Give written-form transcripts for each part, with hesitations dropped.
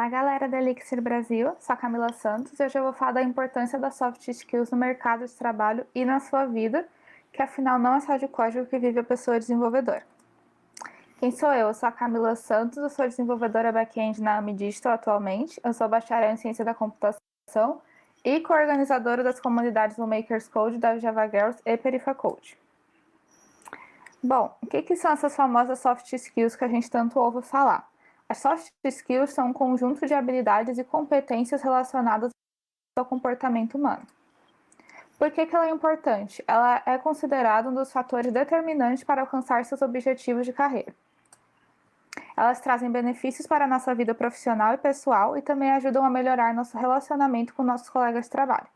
Olá, galera da Elixir Brasil, sou a Camila Santos e hoje eu vou falar da importância das soft skills no mercado de trabalho e na sua vida, que afinal não é só de código que vive a pessoa desenvolvedora. Quem sou eu? Eu sou a Camila Santos, eu sou desenvolvedora back-end na AMI Digital atualmente, eu sou bacharel em ciência da computação e co-organizadora das comunidades do Makers Code, da Java Girls e Perifa Code. Bom, o que são essas famosas soft skills que a gente tanto ouve falar? As soft skills são um conjunto de habilidades e competências relacionadas ao comportamento humano. Por que ela é importante? Ela é considerada um dos fatores determinantes para alcançar seus objetivos de carreira. Elas trazem benefícios para a nossa vida profissional e pessoal e também ajudam a melhorar nosso relacionamento com nossos colegas de trabalho.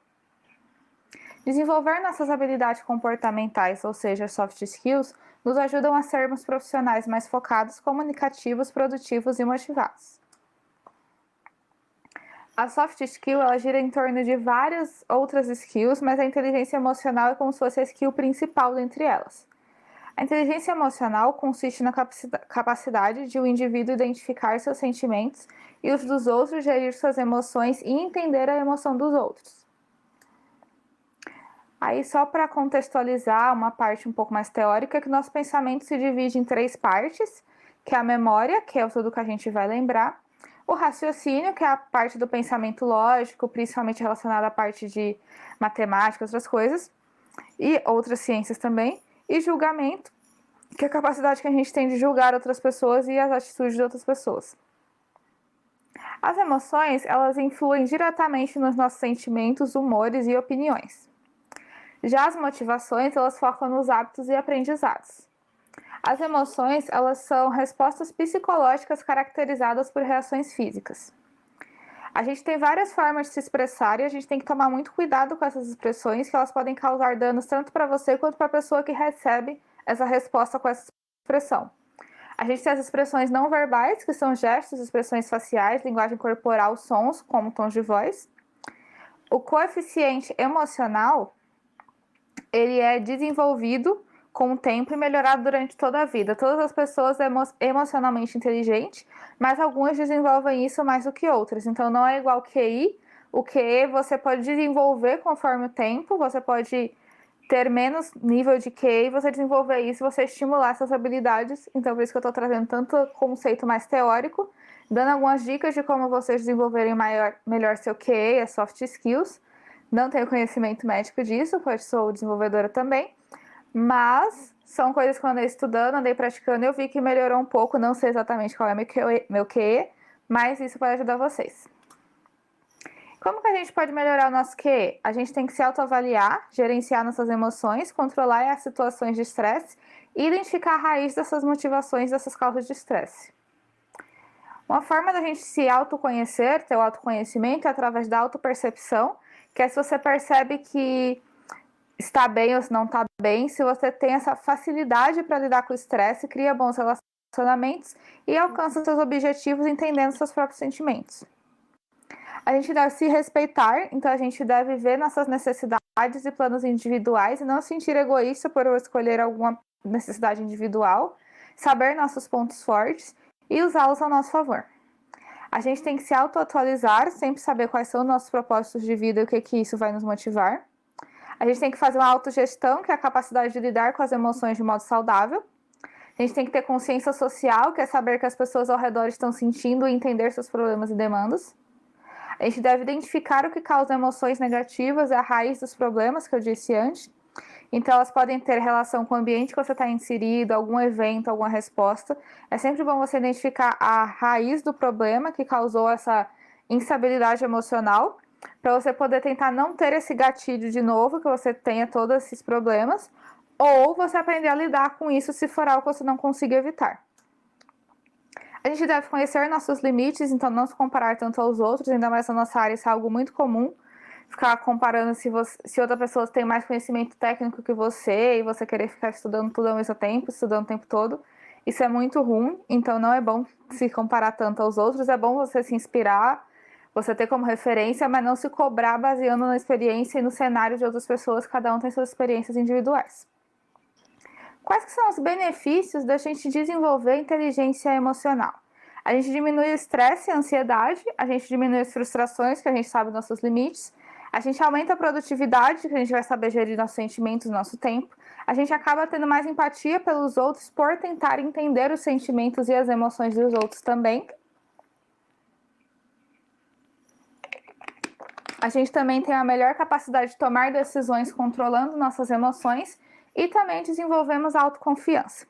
Desenvolver nossas habilidades comportamentais, ou seja, soft skills, nos ajudam a sermos profissionais mais focados, comunicativos, produtivos e motivados. A soft skill ela gira em torno de várias outras skills, mas a inteligência emocional é como se fosse a skill principal dentre elas. A inteligência emocional consiste na capacidade de o indivíduo identificar seus sentimentos e os dos outros, gerir suas emoções e entender a emoção dos outros. Aí, só para contextualizar uma parte um pouco mais teórica, que nosso pensamento se divide em três partes, que é a memória, que é tudo que a gente vai lembrar, o raciocínio, que é a parte do pensamento lógico, principalmente relacionada à parte de matemática, outras coisas, e outras ciências também, e julgamento, que é a capacidade que a gente tem de julgar outras pessoas e as atitudes de outras pessoas. As emoções, elas influem diretamente nos nossos sentimentos, humores e opiniões. Já as motivações, elas focam nos hábitos e aprendizados. As emoções, elas são respostas psicológicas caracterizadas por reações físicas. A gente tem várias formas de se expressar e a gente tem que tomar muito cuidado com essas expressões, que elas podem causar danos tanto para você quanto para a pessoa que recebe essa resposta com essa expressão. A gente tem as expressões não verbais, que são gestos, expressões faciais, linguagem corporal, sons, como tons de voz. O coeficiente emocional, ele é desenvolvido com o tempo e melhorado durante toda a vida. Todas as pessoas são emocionalmente inteligentes, mas algumas desenvolvem isso mais do que outras. Então, não é igual QI. O QE você pode desenvolver conforme o tempo, você pode ter menos nível de QI, você desenvolver isso, você estimular essas habilidades. Então, por isso que eu estou trazendo tanto conceito mais teórico, dando algumas dicas de como vocês desenvolverem melhor seu QI, as soft skills. Não tenho conhecimento médico disso, pois sou desenvolvedora também, mas são coisas que eu andei estudando, andei praticando e eu vi que melhorou um pouco. Não sei exatamente qual é meu QE, mas isso pode ajudar vocês. Como que a gente pode melhorar o nosso QE? A gente tem que se autoavaliar, gerenciar nossas emoções, controlar as situações de estresse e identificar a raiz dessas motivações, dessas causas de estresse. Uma forma da gente se autoconhecer, ter o autoconhecimento, é através da autopercepção, que é se você percebe que está bem ou se não está bem, se você tem essa facilidade para lidar com o estresse, cria bons relacionamentos e alcança seus objetivos entendendo seus próprios sentimentos. A gente deve se respeitar, então a gente deve ver nossas necessidades e planos individuais e não se sentir egoísta por escolher alguma necessidade individual, saber nossos pontos fortes e usá-los ao nosso favor. A gente tem que se autoatualizar, sempre saber quais são os nossos propósitos de vida e o que isso vai nos motivar. A gente tem que fazer uma autogestão, que é a capacidade de lidar com as emoções de modo saudável. A gente tem que ter consciência social, que é saber que as pessoas ao redor estão sentindo e entender seus problemas e demandas. A gente deve identificar o que causa emoções negativas, é a raiz dos problemas que eu disse antes. Então, elas podem ter relação com o ambiente que você está inserido, algum evento, alguma resposta. É sempre bom você identificar a raiz do problema que causou essa instabilidade emocional, para você poder tentar não ter esse gatilho de novo, que você tenha todos esses problemas, ou você aprender a lidar com isso se for algo que você não consiga evitar. A gente deve conhecer nossos limites, então não se comparar tanto aos outros, ainda mais na nossa área, isso é algo muito comum. Ficar comparando se outra pessoa tem mais conhecimento técnico que você e você querer ficar estudando tudo ao mesmo tempo, estudando o tempo todo. Isso é muito ruim, então não é bom se comparar tanto aos outros. É bom você se inspirar, você ter como referência, mas não se cobrar baseando na experiência e no cenário de outras pessoas. Cada um tem suas experiências individuais. Quais que são os benefícios da gente desenvolver inteligência emocional? A gente diminui o estresse e a ansiedade, a gente diminui as frustrações, que a gente sabe nossos limites, a gente aumenta a produtividade, que a gente vai saber gerir nossos sentimentos, nosso tempo, a gente acaba tendo mais empatia pelos outros por tentar entender os sentimentos e as emoções dos outros também. A gente também tem a melhor capacidade de tomar decisões controlando nossas emoções e também desenvolvemos a autoconfiança.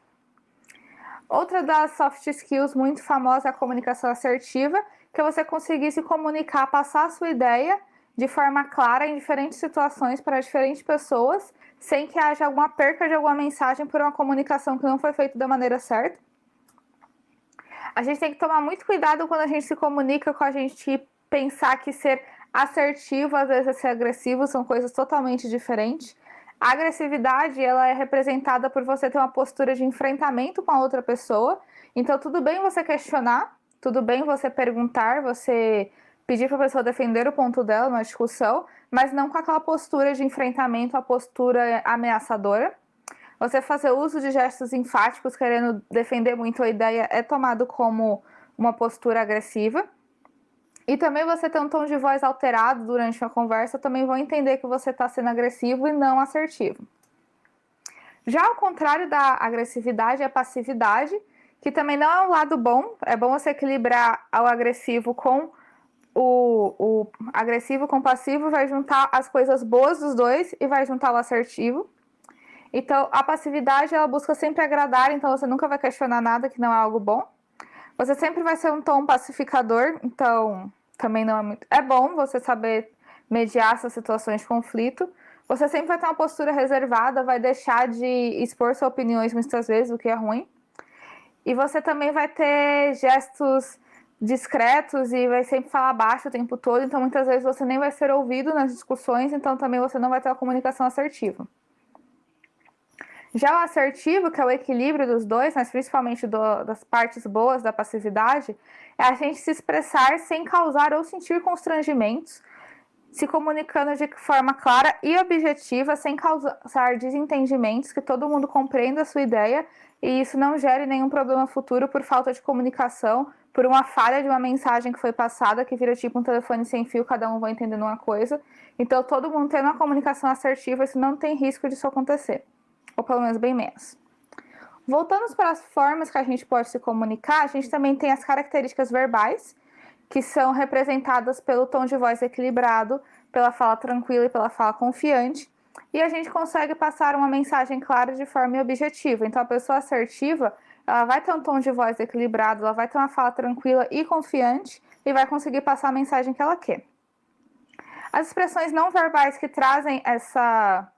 Outra das soft skills muito famosa é a comunicação assertiva, que é você conseguir se comunicar, passar a sua ideia de forma clara em diferentes situações para diferentes pessoas, sem que haja alguma perca de alguma mensagem por uma comunicação que não foi feita da maneira certa. A gente tem que tomar muito cuidado quando a gente se comunica com a gente pensar que ser assertivo, às vezes é ser agressivo, são coisas totalmente diferentes. A agressividade, ela é representada por você ter uma postura de enfrentamento com a outra pessoa. Então, tudo bem você questionar, tudo bem você perguntar, você pedir para a pessoa defender o ponto dela numa discussão, mas não com aquela postura de enfrentamento, a postura ameaçadora. Você fazer uso de gestos enfáticos, querendo defender muito a ideia, é tomado como uma postura agressiva. E também você ter um tom de voz alterado durante uma conversa, também vão entender que você está sendo agressivo e não assertivo. Já ao contrário da agressividade, é a passividade, que também não é um lado bom. É bom você equilibrar o agressivo com o agressivo com o passivo, vai juntar as coisas boas dos dois e vai juntar o assertivo. Então, a passividade, ela busca sempre agradar, então você nunca vai questionar nada que não é algo bom. Você sempre vai ser um tom pacificador, então também não é muito... É bom você saber mediar essas situações de conflito. Você sempre vai ter uma postura reservada, vai deixar de expor suas opiniões muitas vezes, o que é ruim. E você também vai ter gestos discretos e vai sempre falar baixo o tempo todo, então muitas vezes você nem vai ser ouvido nas discussões, então também você não vai ter uma comunicação assertiva. Já o assertivo, que é o equilíbrio dos dois, mas principalmente das partes boas da passividade, é a gente se expressar sem causar ou sentir constrangimentos, se comunicando de forma clara e objetiva, sem causar desentendimentos, que todo mundo compreenda a sua ideia e isso não gere nenhum problema futuro por falta de comunicação, por uma falha de uma mensagem que foi passada, que vira tipo um telefone sem fio, cada um vai entendendo uma coisa. Então, todo mundo tendo uma comunicação assertiva, isso não tem risco disso acontecer. Ou pelo menos bem menos. Voltando para as formas que a gente pode se comunicar, a gente também tem as características verbais, que são representadas pelo tom de voz equilibrado, pela fala tranquila e pela fala confiante, e a gente consegue passar uma mensagem clara de forma objetiva. Então, a pessoa assertiva, ela vai ter um tom de voz equilibrado, ela vai ter uma fala tranquila e confiante, e vai conseguir passar a mensagem que ela quer. As expressões não verbais que trazem essa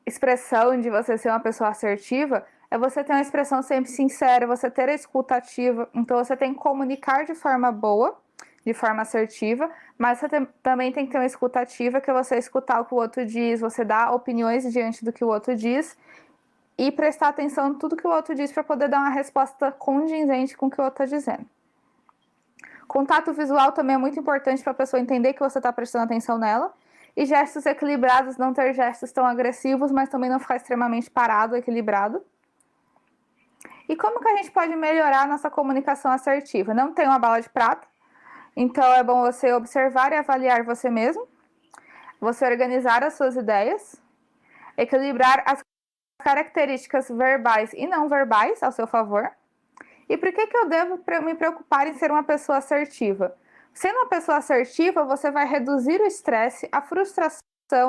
expressão de você ser uma pessoa assertiva é você ter uma expressão sempre sincera, você ter a escuta ativa, então você tem que comunicar de forma boa, de forma assertiva, mas você também tem que ter uma escuta ativa, que é você escutar o que o outro diz, você dar opiniões diante do que o outro diz e prestar atenção em tudo que o outro diz para poder dar uma resposta condizente com o que o outro está dizendo. Contato visual também é muito importante para a pessoa entender que você está prestando atenção nela. E gestos equilibrados, não ter gestos tão agressivos, mas também não ficar extremamente parado, equilibrado. E como que a gente pode melhorar a nossa comunicação assertiva? Não tem uma bala de prata, então é bom você observar e avaliar você mesmo, você organizar as suas ideias, equilibrar as características verbais e não verbais ao seu favor. E por que eu devo me preocupar em ser uma pessoa assertiva? Sendo uma pessoa assertiva, você vai reduzir o estresse, a frustração,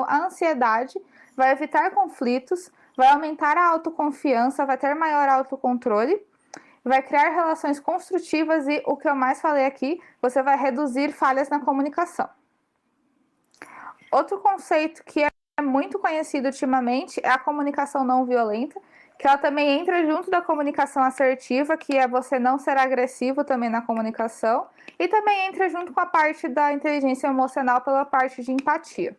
a ansiedade, vai evitar conflitos, vai aumentar a autoconfiança, vai ter maior autocontrole, vai criar relações construtivas e, o que eu mais falei aqui, você vai reduzir falhas na comunicação. Outro conceito que é muito conhecido ultimamente é a comunicação não violenta, que ela também entra junto da comunicação assertiva, que é você não ser agressivo também na comunicação, e também entra junto com a parte da inteligência emocional pela parte de empatia.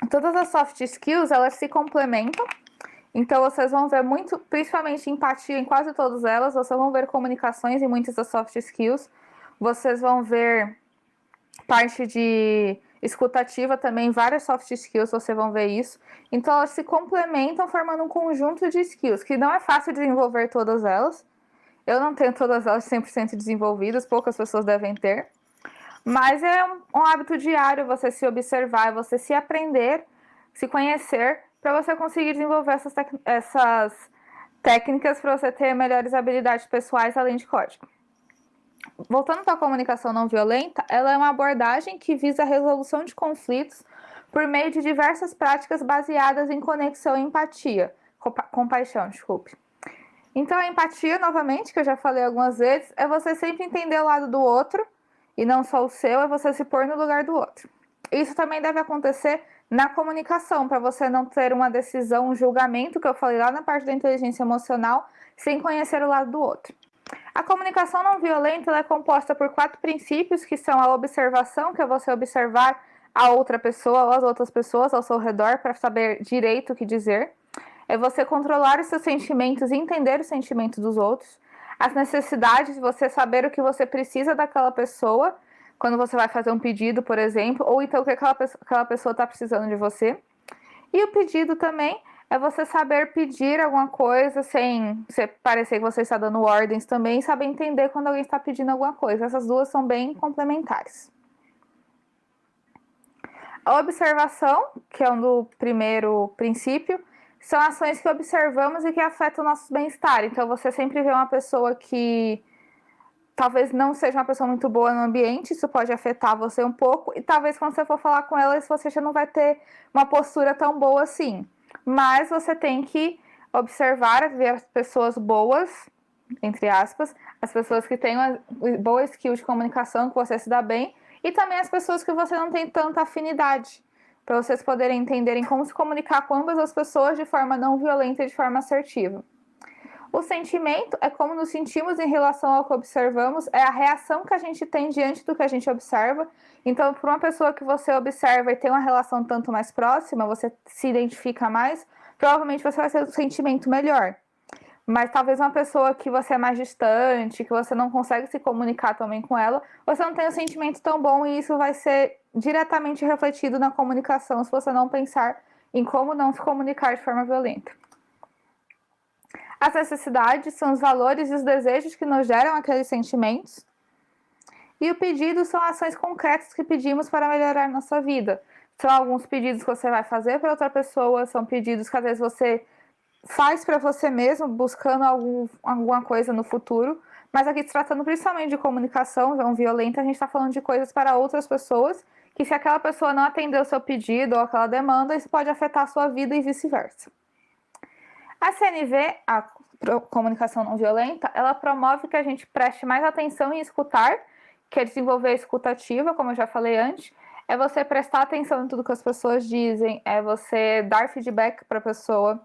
Todas as soft skills, elas se complementam, então vocês vão ver muito, principalmente empatia em quase todas elas, vocês vão ver comunicações em muitas das soft skills, vocês vão ver parte de Escutativa também, várias soft skills, vocês vão ver isso. Então, elas se complementam formando um conjunto de skills, que não é fácil desenvolver todas elas. Eu não tenho todas elas 100% desenvolvidas, poucas pessoas devem ter. Mas é um hábito diário você se observar, você se aprender, se conhecer, para você conseguir desenvolver essas técnicas para você ter melhores habilidades pessoais além de código. Voltando para a comunicação não violenta, ela é uma abordagem que visa a resolução de conflitos por meio de diversas práticas baseadas em conexão e empatia. Compaixão, desculpe. Então, a empatia, novamente, que eu já falei algumas vezes, é você sempre entender o lado do outro, e não só o seu, é você se pôr no lugar do outro. Isso também deve acontecer na comunicação, para você não ter uma decisão, um julgamento, que eu falei lá na parte da inteligência emocional, sem conhecer o lado do outro. A comunicação não violenta é composta por 4 princípios, que são a observação, que é você observar a outra pessoa ou as outras pessoas ao seu redor para saber direito o que dizer. É você controlar os seus sentimentos e entender os sentimentos dos outros. As necessidades, você saber o que você precisa daquela pessoa, quando você vai fazer um pedido, por exemplo, ou então o que aquela pessoa está precisando de você. E o pedido também é você saber pedir alguma coisa sem parecer que você está dando ordens também, e saber entender quando alguém está pedindo alguma coisa. Essas duas são bem complementares. A observação, que é um do primeiro princípio, são ações que observamos e que afetam o nosso bem-estar. Então, você sempre vê uma pessoa que talvez não seja uma pessoa muito boa no ambiente, isso pode afetar você um pouco, e talvez quando você for falar com ela, você já não vai ter uma postura tão boa assim. Mas você tem que observar, ver as pessoas boas, entre aspas, as pessoas que têm uma boa skill de comunicação, que você se dá bem, e também as pessoas que você não tem tanta afinidade, para vocês poderem entenderem como se comunicar com ambas as pessoas de forma não violenta e de forma assertiva. O sentimento é como nos sentimos em relação ao que observamos, é a reação que a gente tem diante do que a gente observa. Então, para uma pessoa que você observa e tem uma relação tanto mais próxima, você se identifica mais, provavelmente você vai ter um sentimento melhor. Mas talvez uma pessoa que você é mais distante, que você não consegue se comunicar também com ela, você não tem um sentimento tão bom e isso vai ser diretamente refletido na comunicação se você não pensar em como não se comunicar de forma violenta. As necessidades são os valores e os desejos que nos geram aqueles sentimentos. E o pedido são ações concretas que pedimos para melhorar nossa vida. São alguns pedidos que você vai fazer para outra pessoa, são pedidos que às vezes você faz para você mesmo, buscando alguma coisa no futuro. Mas aqui, se tratando principalmente de comunicação não violenta, a gente está falando de coisas para outras pessoas, que se aquela pessoa não atender o seu pedido ou aquela demanda, isso pode afetar a sua vida e vice-versa. A CNV, a comunicação não violenta, ela promove que a gente preste mais atenção em escutar, que é desenvolver a escutativa, como eu já falei antes, é você prestar atenção em tudo que as pessoas dizem, é você dar feedback para a pessoa,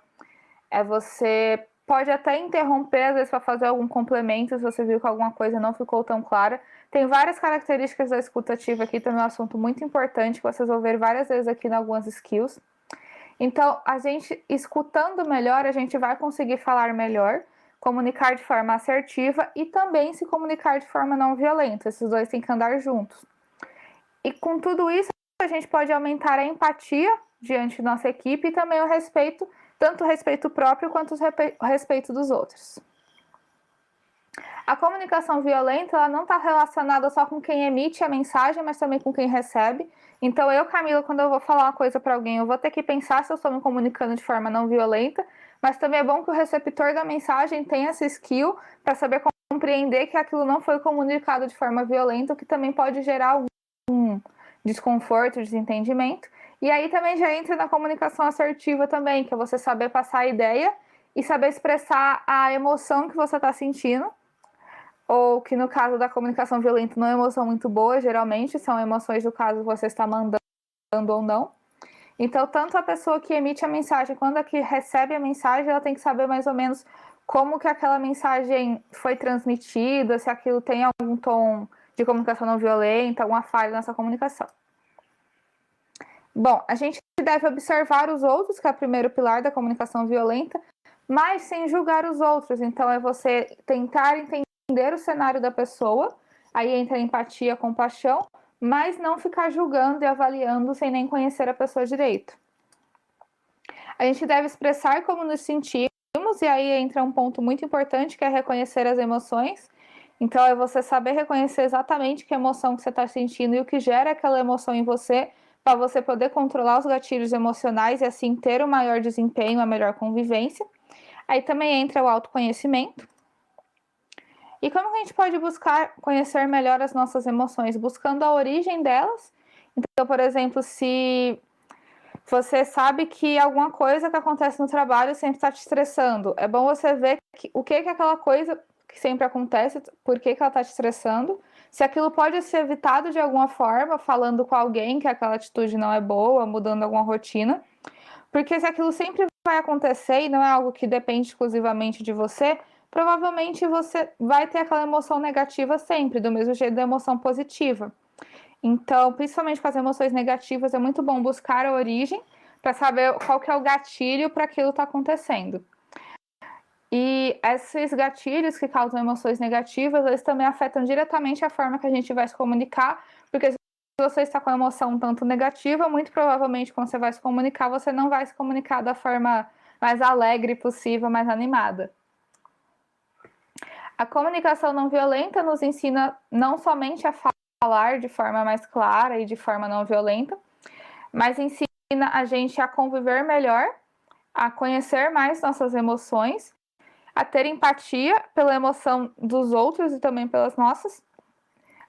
é você pode até interromper, às vezes, para fazer algum complemento, se você viu que alguma coisa não ficou tão clara. Tem várias características da escutativa aqui, também é um assunto muito importante, que vocês vão ver várias vezes aqui em algumas skills. Então, a gente escutando melhor, a gente vai conseguir falar melhor, comunicar de forma assertiva e também se comunicar de forma não violenta. Esses dois têm que andar juntos. E com tudo isso, a gente pode aumentar a empatia diante da nossa equipe e também o respeito, tanto o respeito próprio quanto o respeito dos outros. A comunicação violenta, ela não está relacionada só com quem emite a mensagem, mas também com quem recebe. Então, eu, Camila, quando eu vou falar uma coisa para alguém, eu vou ter que pensar se eu estou me comunicando de forma não violenta, mas também é bom que o receptor da mensagem tenha essa skill para saber compreender que aquilo não foi comunicado de forma violenta, o que também pode gerar algum desconforto, desentendimento. E aí também já entra na comunicação assertiva também, que é você saber passar a ideia e saber expressar a emoção que você está sentindo, ou que no caso da comunicação violenta não é uma emoção muito boa, geralmente são emoções do caso que você está mandando ou não. Então, tanto a pessoa que emite a mensagem quanto a que recebe a mensagem, ela tem que saber mais ou menos como que aquela mensagem foi transmitida, se aquilo tem algum tom de comunicação não violenta, alguma falha nessa comunicação. Bom, a gente deve observar os outros, que é o primeiro pilar da comunicação violenta, mas sem julgar os outros. Então, é você tentar entender o cenário da pessoa, aí entra a empatia, a compaixão, mas não ficar julgando e avaliando sem nem conhecer a pessoa direito. A gente deve expressar como nos sentimos, e aí entra um ponto muito importante, que é reconhecer as emoções. Então, é você saber reconhecer exatamente que emoção que você está sentindo e o que gera aquela emoção em você, para você poder controlar os gatilhos emocionais e assim ter um maior desempenho, uma melhor convivência. Aí também entra o autoconhecimento. E como que a gente pode buscar conhecer melhor as nossas emoções? Buscando a origem delas. Então, por exemplo, se você sabe que alguma coisa que acontece no trabalho sempre está te estressando, é bom você ver o que é aquela coisa que sempre acontece, por que ela está te estressando, se aquilo pode ser evitado de alguma forma, falando com alguém que aquela atitude não é boa, mudando alguma rotina, porque se aquilo sempre vai acontecer e não é algo que depende exclusivamente de você, provavelmente você vai ter aquela emoção negativa sempre, do mesmo jeito da emoção positiva. Então, principalmente com as emoções negativas, é muito bom buscar a origem para saber qual que é o gatilho para aquilo estar acontecendo. E esses gatilhos que causam emoções negativas, eles também afetam diretamente a forma que a gente vai se comunicar, porque se você está com a emoção um tanto negativa, muito provavelmente quando você vai se comunicar, você não vai se comunicar da forma mais alegre possível, mais animada. A comunicação não violenta nos ensina não somente a falar de forma mais clara e de forma não violenta, mas ensina a gente a conviver melhor, a conhecer mais nossas emoções, a ter empatia pela emoção dos outros e também pelas nossas,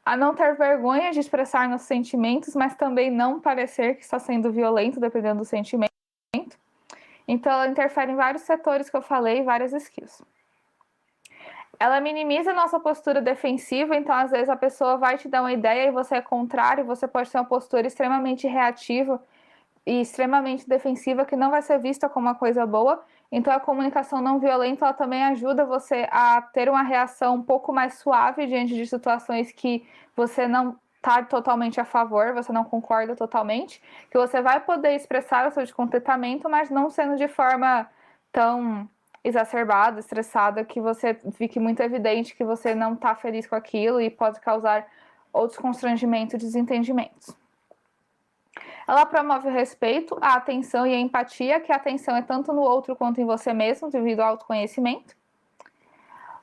a não ter vergonha de expressar nossos sentimentos, mas também não parecer que está sendo violento dependendo do sentimento. Então, ela interfere em vários setores que eu falei, várias skills. Ela minimiza a nossa postura defensiva, então às vezes a pessoa vai te dar uma ideia e você é contrário, você pode ter uma postura extremamente reativa e extremamente defensiva que não vai ser vista como uma coisa boa. Então a comunicação não violenta ela também ajuda você a ter uma reação um pouco mais suave diante de situações que você não está totalmente a favor, você não concorda totalmente, que você vai poder expressar o seu descontentamento, mas não sendo de forma tão exacerbada, estressada, que você fique muito evidente que você não está feliz com aquilo e pode causar outros constrangimentos e desentendimentos. Ela promove o respeito, a atenção e a empatia, que a atenção é tanto no outro quanto em você mesmo, devido ao autoconhecimento.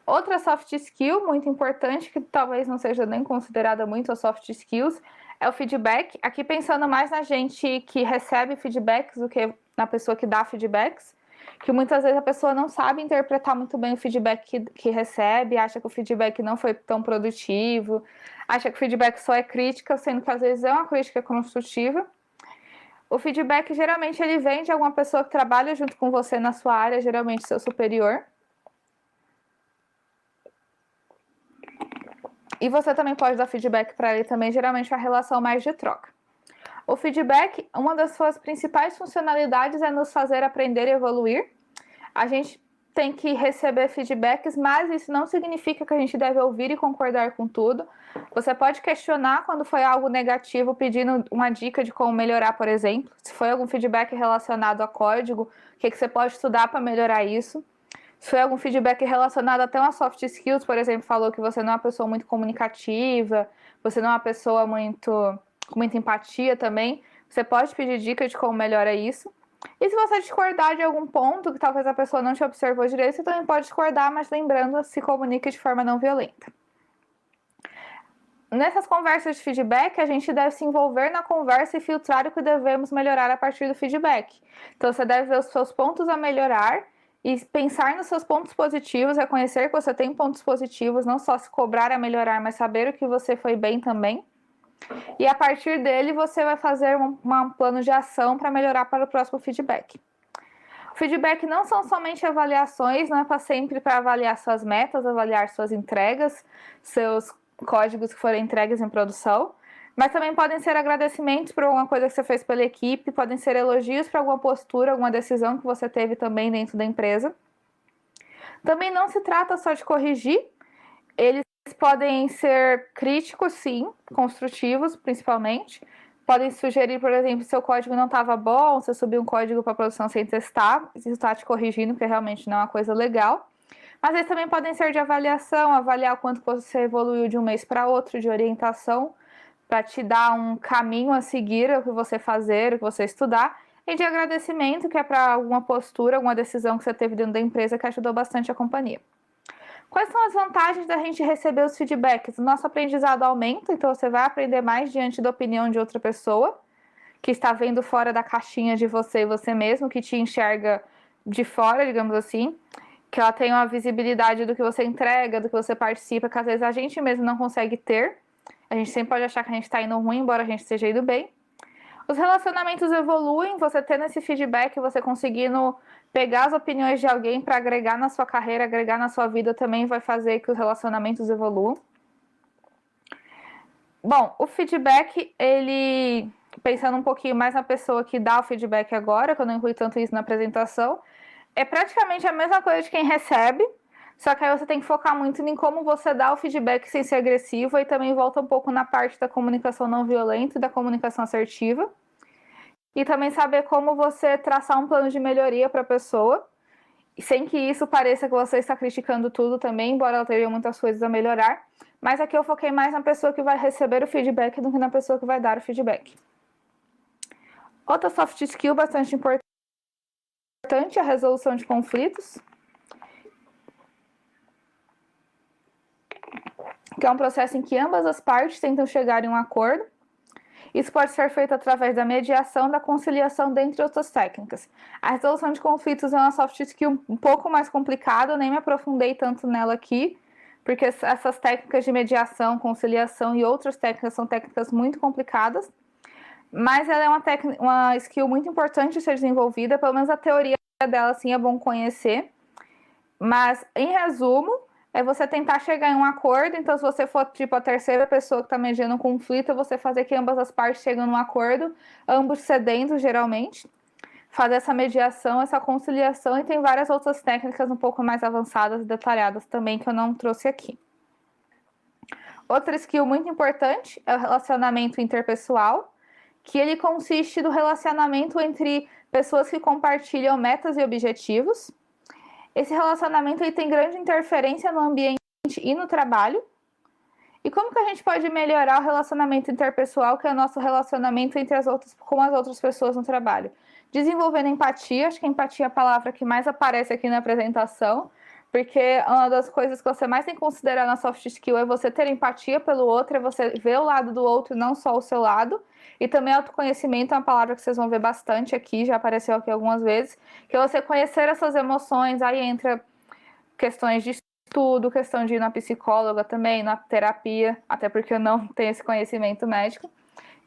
Outra soft skill muito importante, que talvez não seja nem considerada muito a soft skills, é o feedback. Aqui pensando mais na gente que recebe feedbacks do que na pessoa que dá feedbacks, que muitas vezes a pessoa não sabe interpretar muito bem o feedback que recebe, acha que o feedback não foi tão produtivo, acha que o feedback só é crítica, sendo que às vezes é uma crítica construtiva. O feedback geralmente ele vem de alguma pessoa que trabalha junto com você na sua área, geralmente seu superior. E você também pode dar feedback para ele também, geralmente a relação mais de troca. O feedback, uma das suas principais funcionalidades é nos fazer aprender e evoluir. A gente tem que receber feedbacks, mas isso não significa que a gente deve ouvir e concordar com tudo. Você pode questionar quando foi algo negativo, pedindo uma dica de como melhorar, por exemplo. Se foi algum feedback relacionado a código, o que você pode estudar para melhorar isso. Se foi algum feedback relacionado até uma soft skills, por exemplo, falou que você não é uma pessoa muito comunicativa, você não é uma pessoa com muita empatia também, você pode pedir dica de como melhora isso. E se você discordar de algum ponto que talvez a pessoa não te observou direito, você também pode discordar, mas lembrando, se comunique de forma não violenta. Nessas conversas de feedback, a gente deve se envolver na conversa e filtrar o que devemos melhorar a partir do feedback. Então, você deve ver os seus pontos a melhorar e pensar nos seus pontos positivos, reconhecer que você tem pontos positivos, não só se cobrar a melhorar, mas saber o que você foi bem também. E a partir dele, você vai fazer um plano de ação para melhorar para o próximo feedback. O feedback não são somente avaliações, não é para sempre para avaliar suas metas, avaliar suas entregas, seus códigos que forem entregues em produção, mas também podem ser agradecimentos por alguma coisa que você fez pela equipe, podem ser elogios para alguma postura, alguma decisão que você teve também dentro da empresa. Também não se trata só de corrigir, eles podem ser críticos, sim, construtivos, principalmente. Podem sugerir, por exemplo, se seu código não estava bom, você subiu um código para produção sem testar, isso está te corrigindo, porque realmente não é uma coisa legal. Mas eles também podem ser de avaliação, avaliar o quanto você evoluiu de um mês para outro, de orientação, para te dar um caminho a seguir, o que você fazer, o que você estudar, e de agradecimento, que é para alguma postura, alguma decisão que você teve dentro da empresa que ajudou bastante a companhia. Quais são as vantagens da gente receber os feedbacks? O nosso aprendizado aumenta, então você vai aprender mais diante da opinião de outra pessoa, que está vendo fora da caixinha de você e você mesmo, que te enxerga de fora, digamos assim, que ela tem uma visibilidade do que você entrega, do que você participa, que às vezes a gente mesmo não consegue ter. A gente sempre pode achar que a gente está indo ruim, embora a gente esteja indo bem. Os relacionamentos evoluem, você tendo esse feedback, você conseguindo pegar as opiniões de alguém para agregar na sua carreira, agregar na sua vida, também vai fazer que os relacionamentos evoluam. Bom, o feedback, ele, pensando um pouquinho mais na pessoa que dá o feedback agora, que eu não incluí tanto isso na apresentação, é praticamente a mesma coisa de quem recebe, só que aí você tem que focar muito em como você dá o feedback sem ser agressivo, e também volta um pouco na parte da comunicação não violenta e da comunicação assertiva. E também saber como você traçar um plano de melhoria para a pessoa, sem que isso pareça que você está criticando tudo também, embora ela tenha muitas coisas a melhorar. Mas aqui eu foquei mais na pessoa que vai receber o feedback do que na pessoa que vai dar o feedback. Outra soft skill bastante importante é a resolução de conflitos, que é um processo em que ambas as partes tentam chegar em um acordo. Isso pode ser feito através da mediação, da conciliação, dentre outras técnicas. A resolução de conflitos é uma soft skill um pouco mais complicada, eu nem me aprofundei tanto nela aqui, porque essas técnicas de mediação, conciliação e outras técnicas são técnicas muito complicadas, mas ela é uma skill muito importante de ser desenvolvida, pelo menos a teoria dela assim, é bom conhecer. Mas, em resumo, é você tentar chegar em um acordo. Então, se você for tipo a terceira pessoa que está mediando um conflito, é você fazer que ambas as partes cheguem num acordo, ambos cedendo geralmente, fazer essa mediação, essa conciliação, e tem várias outras técnicas um pouco mais avançadas e detalhadas também que eu não trouxe aqui. Outra skill muito importante é o relacionamento interpessoal, que ele consiste do relacionamento entre pessoas que compartilham metas e objetivos. Esse relacionamento ele tem grande interferência no ambiente e no trabalho. E como que a gente pode melhorar o relacionamento interpessoal, que é o nosso relacionamento com as outras pessoas no trabalho? Desenvolvendo empatia, acho que empatia é a palavra que mais aparece aqui na apresentação, porque uma das coisas que você mais tem que considerar na soft skill é você ter empatia pelo outro, é você ver o lado do outro, não só o seu lado. E também autoconhecimento é uma palavra que vocês vão ver bastante aqui, já apareceu aqui algumas vezes, que é você conhecer essas emoções, aí entra questões de estudo, questão de ir na psicóloga também, na terapia, até porque eu não tenho esse conhecimento médico.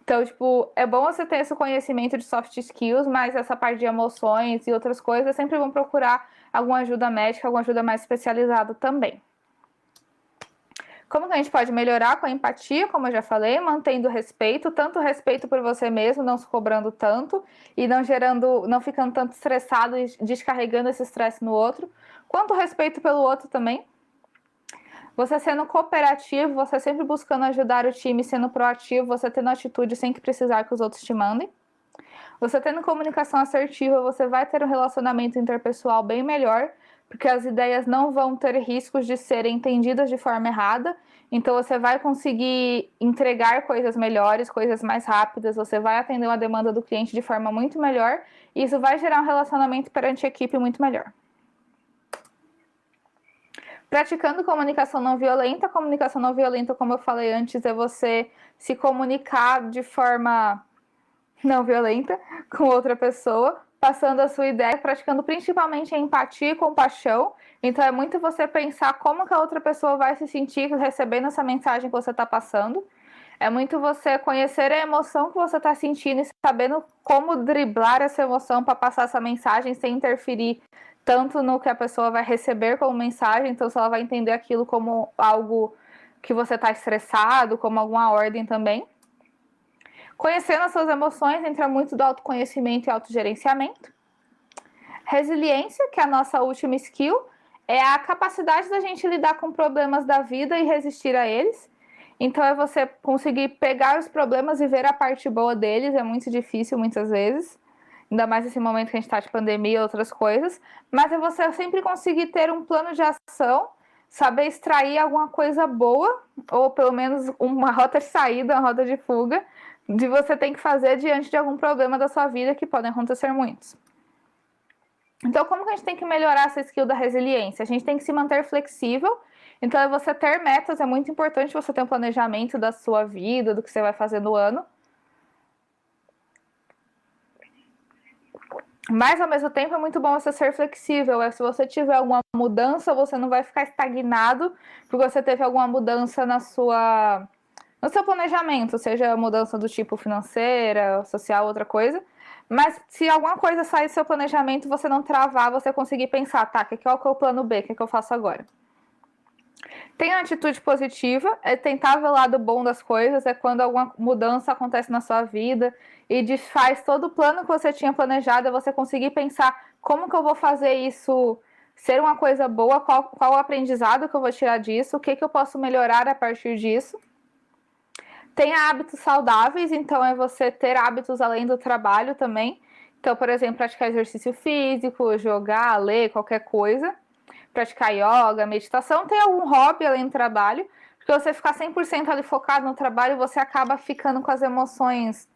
Então, tipo, é bom você ter esse conhecimento de soft skills, mas essa parte de emoções e outras coisas, sempre vão procurar alguma ajuda médica, alguma ajuda mais especializada também. Como que a gente pode melhorar com a empatia, como eu já falei, mantendo respeito, tanto respeito por você mesmo, não se cobrando tanto e não ficando tanto estressado e descarregando esse estresse no outro, quanto respeito pelo outro também. Você sendo cooperativo, você sempre buscando ajudar o time, sendo proativo, você tendo atitude sem que precisar que os outros te mandem. Você tendo comunicação assertiva, você vai ter um relacionamento interpessoal bem melhor, porque as ideias não vão ter riscos de serem entendidas de forma errada. Então você vai conseguir entregar coisas melhores, coisas mais rápidas, você vai atender uma demanda do cliente de forma muito melhor, e isso vai gerar um relacionamento perante a equipe muito melhor. Praticando comunicação não violenta, como eu falei antes, é você se comunicar de forma não violenta com outra pessoa, passando a sua ideia, praticando principalmente a empatia e compaixão. Então é muito você pensar como que a outra pessoa vai se sentir recebendo essa mensagem que você está passando. É muito você conhecer a emoção que você está sentindo e sabendo como driblar essa emoção para passar essa mensagem sem interferir tanto no que a pessoa vai receber como mensagem. Então, se ela vai entender aquilo como algo que você está estressado, como alguma ordem também. Conhecendo as suas emoções, entra muito do autoconhecimento e autogerenciamento. Resiliência, que é a nossa última skill, é a capacidade da gente lidar com problemas da vida e resistir a eles. Então, é você conseguir pegar os problemas e ver a parte boa deles. É muito difícil, muitas vezes. Ainda mais nesse momento que a gente está de pandemia e outras coisas. Mas é você sempre conseguir ter um plano de ação saber extrair alguma coisa boa, ou pelo menos uma rota de saída, uma rota de fuga, de você tem que fazer diante de algum problema da sua vida, que podem acontecer muitos. Então, como que a gente tem que melhorar essa skill da resiliência? A gente tem que se manter flexível. Então, você ter metas, é muito importante você ter um planejamento da sua vida, do que você vai fazer no ano. Mas, ao mesmo tempo, é muito bom você ser flexível. Se você tiver alguma mudança, você não vai ficar estagnado porque você teve alguma mudança no seu planejamento, seja mudança do tipo financeira, social, outra coisa. Mas se alguma coisa sair do seu planejamento, você não travar, você conseguir pensar, tá, qual que é o plano B, o que eu faço agora? Tem a atitude positiva, é tentar ver o lado bom das coisas, é quando alguma mudança acontece na sua vida e desfaz todo o plano que você tinha planejado, é você conseguir pensar como que eu vou fazer isso ser uma coisa boa, qual o aprendizado que eu vou tirar disso, o que eu posso melhorar a partir disso. Tem hábitos saudáveis, então é você ter hábitos além do trabalho também. Então, por exemplo, praticar exercício físico, jogar, ler, qualquer coisa. Praticar yoga, meditação. Tem algum hobby além do trabalho. Porque você ficar 100% ali focado no trabalho, você acaba ficando com as emoções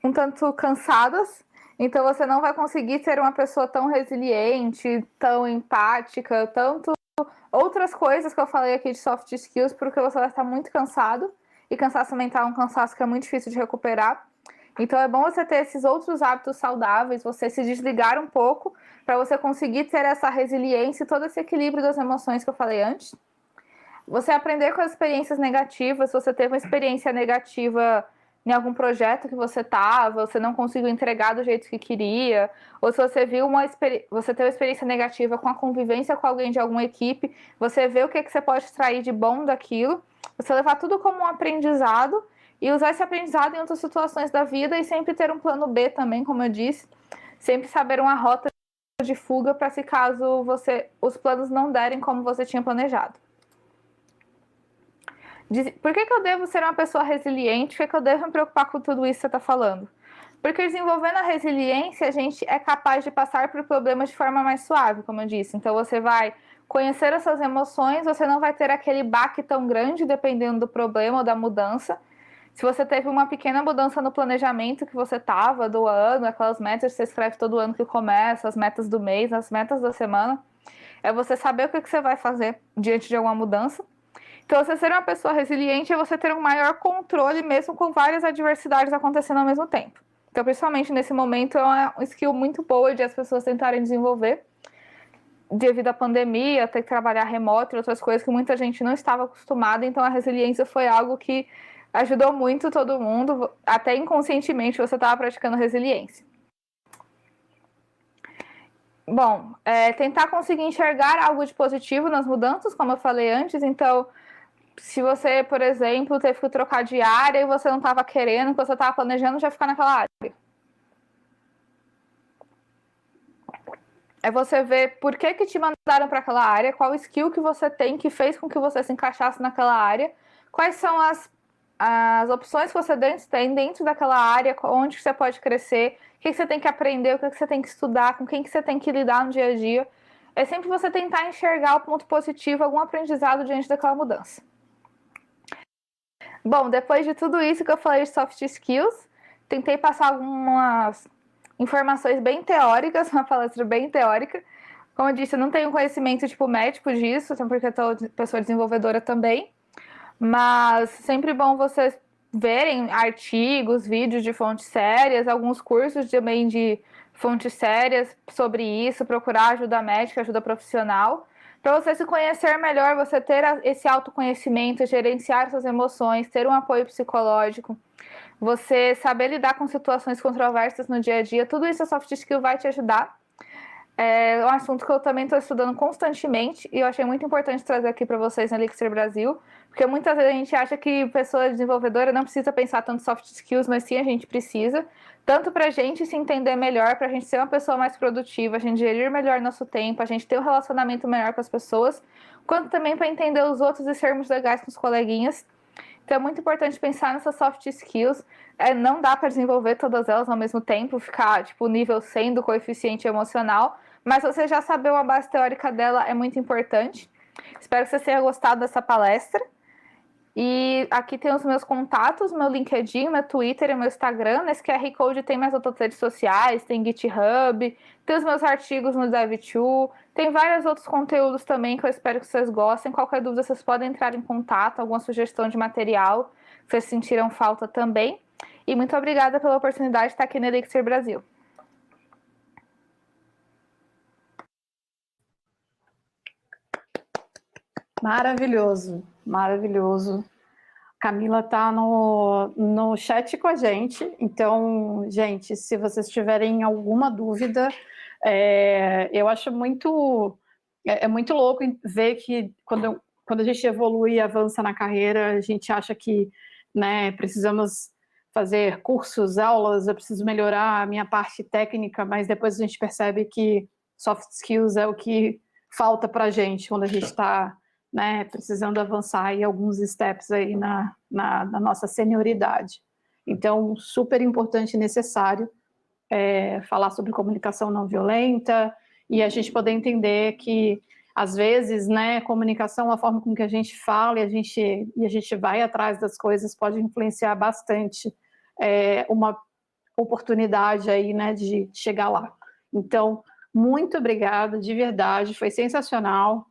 um tanto cansadas. Então, você não vai conseguir ser uma pessoa tão resiliente, tão empática, tanto outras coisas que eu falei aqui de soft skills, porque você vai estar muito cansado. E cansaço mental é um cansaço que é muito difícil de recuperar. Então é bom você ter esses outros hábitos saudáveis, você se desligar um pouco para você conseguir ter essa resiliência e todo esse equilíbrio das emoções que eu falei antes. Você aprender com as experiências negativas, se você teve uma experiência negativa em algum projeto que você estava, você não conseguiu entregar do jeito que queria, ou se você viu você teve uma experiência negativa com a convivência com alguém de alguma equipe, você vê o que você pode extrair de bom daquilo, você levar tudo como um aprendizado e usar esse aprendizado em outras situações da vida e sempre ter um plano B também, como eu disse, sempre saber uma rota de fuga para se caso os planos não derem como você tinha planejado. Por que eu devo ser uma pessoa resiliente? Por que eu devo me preocupar com tudo isso que você está falando? Porque desenvolvendo a resiliência, a gente é capaz de passar por problemas de forma mais suave, como eu disse. Então, você vai conhecer as suas emoções, você não vai ter aquele baque tão grande, dependendo do problema ou da mudança. Se você teve uma pequena mudança no planejamento que você estava do ano, aquelas metas que você escreve todo ano que começa, as metas do mês, as metas da semana, é você saber o que você vai fazer diante de alguma mudança. Então, você ser uma pessoa resiliente é você ter um maior controle, mesmo com várias adversidades acontecendo ao mesmo tempo. Então, principalmente nesse momento, é uma skill muito boa de as pessoas tentarem desenvolver. Devido à pandemia, ter que trabalhar remoto e outras coisas que muita gente não estava acostumada. Então, a resiliência foi algo que ajudou muito todo mundo. Até inconscientemente, você estava praticando resiliência. Bom, tentar conseguir enxergar algo de positivo nas mudanças, como eu falei antes. Então, se você, por exemplo, teve que trocar de área e você não estava querendo, que você estava planejando já ficar naquela área. É você ver por que te mandaram para aquela área, qual skill que você tem que fez com que você se encaixasse naquela área, quais são as opções que você tem dentro daquela área, onde você pode crescer, o que você tem que aprender, o que você tem que estudar, com quem que você tem que lidar no dia a dia. É sempre você tentar enxergar o ponto positivo, algum aprendizado diante daquela mudança. Bom, depois de tudo isso que eu falei de soft skills, tentei passar algumas informações bem teóricas, uma palestra bem teórica. Como eu disse, eu não tenho conhecimento tipo médico disso, porque eu sou pessoa desenvolvedora também. Mas sempre bom vocês verem artigos, vídeos de fontes sérias, alguns cursos também de fontes sérias sobre isso, procurar ajuda médica, ajuda profissional. Para você se conhecer melhor, você ter esse autoconhecimento, gerenciar suas emoções, ter um apoio psicológico, você saber lidar com situações controversas no dia a dia, tudo isso a soft skill vai te ajudar. É um assunto que eu também estou estudando constantemente e eu achei muito importante trazer aqui para vocês na Elixir Brasil, porque muitas vezes a gente acha que pessoa desenvolvedora não precisa pensar tanto soft skills, mas sim a gente precisa, tanto para a gente se entender melhor, para a gente ser uma pessoa mais produtiva, a gente gerir melhor nosso tempo, a gente ter um relacionamento melhor com as pessoas, quanto também para entender os outros e sermos legais com os coleguinhas. Então é muito importante pensar nessas soft skills. Não dá para desenvolver todas elas ao mesmo tempo, ficar tipo nível 100 do coeficiente emocional, mas você já saber uma base teórica dela é muito importante. Espero que você tenha gostado dessa palestra. E aqui tem os meus contatos, meu LinkedIn, meu Twitter e meu Instagram. Nesse QR Code tem mais outras redes sociais, tem GitHub, tem os meus artigos no Dev2, tem vários outros conteúdos também que eu espero que vocês gostem. Qualquer dúvida, vocês podem entrar em contato, alguma sugestão de material que vocês sentiram falta também. E muito obrigada pela oportunidade de estar aqui no Elixir Brasil. Maravilhoso, maravilhoso. Camila está no chat com a gente, então, gente, se vocês tiverem alguma dúvida, eu acho muito louco ver que quando a gente evolui e avança na carreira, a gente acha que, né, precisamos fazer cursos, aulas, eu preciso melhorar a minha parte técnica, mas depois a gente percebe que soft skills é o que falta para a gente quando a gente está, né, precisando avançar em alguns steps aí na nossa senioridade. Então, super importante e necessário falar sobre comunicação não violenta e a gente poder entender que, às vezes, né, comunicação, a forma com que a gente fala e a gente vai atrás das coisas pode influenciar bastante uma oportunidade aí, né, de chegar lá. Então, muito obrigada, de verdade, foi sensacional.